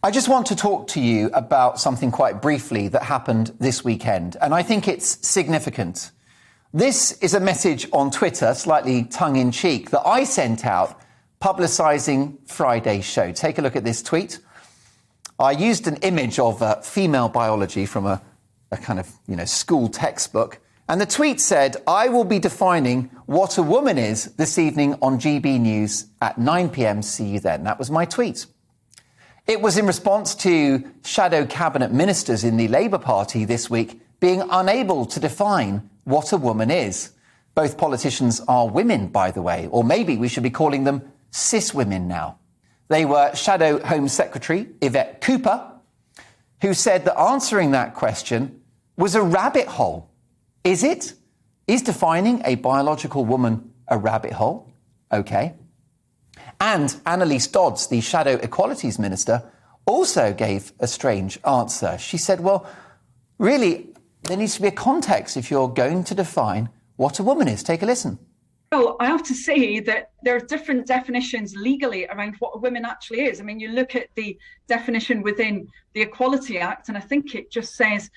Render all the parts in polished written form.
I just want to talk to you about something quite briefly that happened this weekend, and I think it's significant. This is a message on Twitter, slightly tongue-in-cheek, that I sent out publicising Friday's show. Take a look at this tweet. I used an image of female biology from a kind of, school textbook, and the tweet said, "I will be defining what a woman is this evening on GBNews at 9 p.m. See you then." That was my tweet. It was in response to shadow cabinet ministers in the Labour Party this week being unable to define what a woman is. Both politicians are women, by the way, or maybe we should be calling them cis women now. They were Shadow Home Secretary Yvette Cooper, who said that answering that question was a rabbit hole. Is it? Is defining a biological woman a rabbit hole? OK. And Annalise Dodds, the Shadow Equalities Minister, also gave a strange answer. She said, well, really, there needs to be a context if you're going to define what a woman is. Take a listen. Well, I have to say that there are different definitions legally around what a woman actually is. I mean, you look at the definition within the Equality Act, and I think it just says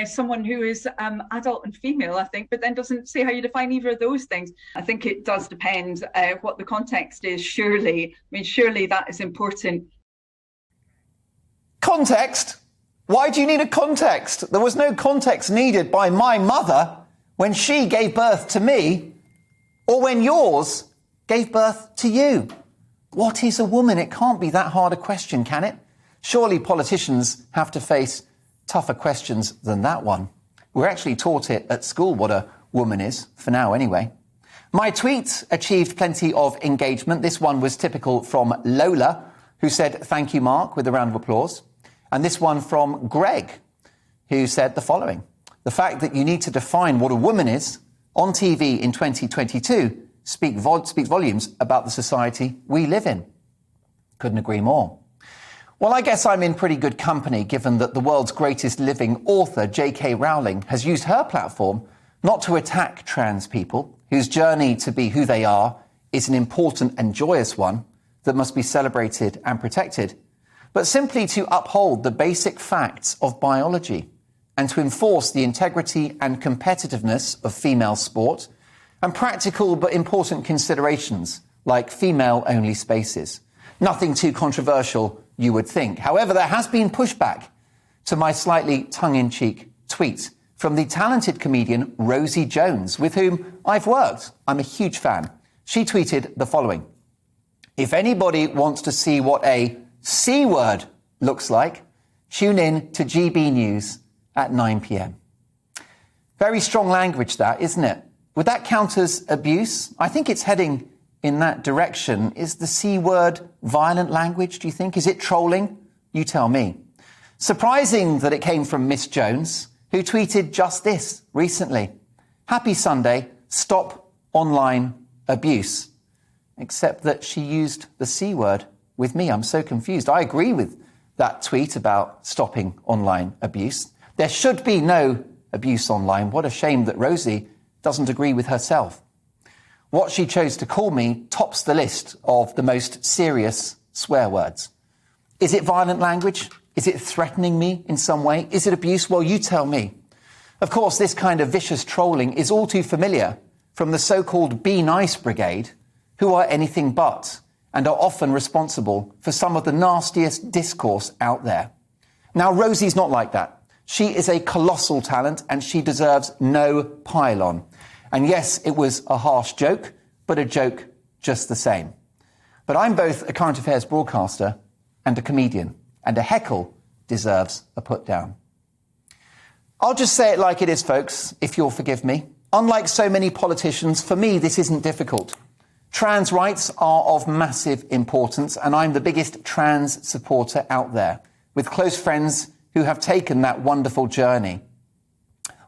someone who is adult and female, I think, but then doesn't say how you define either of those things. I think it does depend what the context is, surely. I mean, surely that is important. Context? Why do you need a context? There was no context needed by my mother when she gave birth to me, or when yours gave birth to you. What is a woman? It can't be that hard a question, can it? Surely politicians have to face tougher questions than that one. We're actually taught it at school what a woman is, for now anyway. My tweet achieved plenty of engagement. This one was typical from Lola, who said, "Thank you, Mark," with a round of applause. And this one from Greg, who said the following: "The fact that you need to define what a woman is on TV in 2022 speaks volumes about the society we live in." Couldn't agree more. Well, I guess I'm in pretty good company, given that the world's greatest living author, J.K. Rowling, has used her platform not to attack trans people, whose journey to be who they are is an important and joyous one that must be celebrated and protected, but simply to uphold the basic facts of biology and to enforce the integrity and competitiveness of female sport and practical but important considerations like female-only spaces. Nothing too controversial, you would think. However, there has been pushback to my slightly tongue-in-cheek tweet from the talented comedian Rosie Jones, with whom I've worked. I'm a huge fan. She tweeted the following: "If anybody wants to see what a C word looks like, tune in to GB News at 9 p.m. Very strong language, that, isn't it? Would that count as abuse? I think it's heading in that direction. Is the C word violent language, do you think? Is it trolling? You tell me. Surprising that it came from Miss Jones, who tweeted just this recently: "Happy Sunday, stop online abuse." Except that she used the C word with me. I'm so confused. I agree with that tweet about stopping online abuse. There should be no abuse online. What a shame that Rosie doesn't agree with herself. What she chose to call me tops the list of the most serious swear words. Is it violent language? Is it threatening me in some way? Is it abuse? Well, you tell me. Of course, this kind of vicious trolling is all too familiar from the so-called Be Nice Brigade, who are anything but, and are often responsible for some of the nastiest discourse out there. Now, Rosie's not like that. She is a colossal talent, and she deserves no pile-on. And yes, it was a harsh joke, but a joke just the same. But I'm both a current affairs broadcaster and a comedian, and a heckle deserves a put down. I'll just say it like it is, folks, if you'll forgive me. Unlike so many politicians, for me, this isn't difficult. Trans rights are of massive importance, and I'm the biggest trans supporter out there, with close friends who have taken that wonderful journey.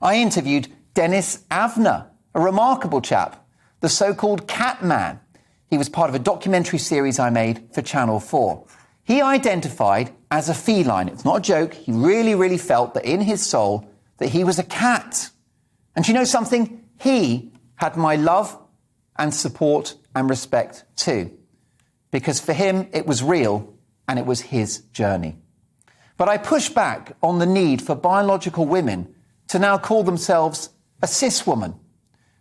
I interviewed Dennis Avner, a remarkable chap, the so-called Cat Man. He was part of a documentary series I made for Channel 4. He identified as a feline. It's not a joke. He really, really felt that in his soul that he was a cat. And do you know something? He had my love and support and respect too. Because for him, it was real and it was his journey. But I push back on the need for biological women to now call themselves a cis woman.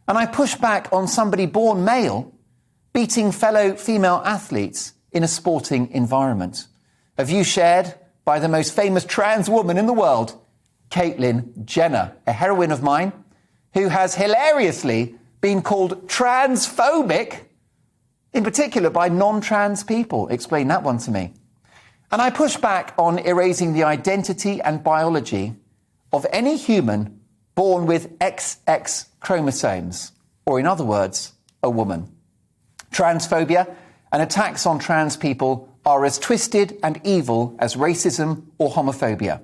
And I push back on somebody born male beating fellow female athletes in a sporting environment. A view shared by the most famous trans woman in the world, Caitlyn Jenner, a heroine of mine, who has hilariously been called transphobic, in particular by non-trans people. Explain that one to me. And I push back on erasing the identity and biology of any human born with XX chromosomes, or in other words, a woman. Transphobia and attacks on trans people are as twisted and evil as racism or homophobia.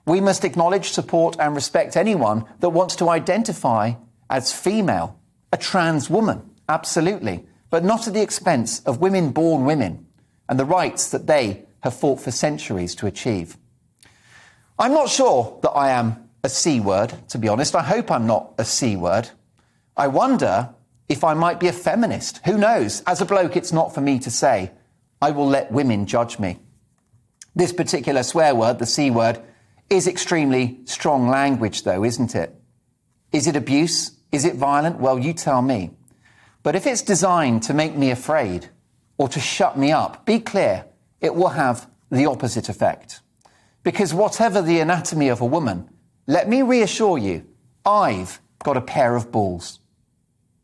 We must acknowledge, support and respect anyone that wants to identify as female, a trans woman, absolutely, but not at the expense of women born women and the rights that they have fought for centuries to achieve. I'm not sure that I am a C word, to be honest. I hope I'm not a C word. I wonder if I might be a feminist. Who knows? As a bloke, it's not for me to say. I will let women judge me. This particular swear word, the C word, is extremely strong language, though, isn't it? Is it abuse? Is it violent? Well, you tell me. But if it's designed to make me afraid or to shut me up, be clear, it will have the opposite effect. Because whatever the anatomy of a woman, let me reassure you, I've got a pair of balls.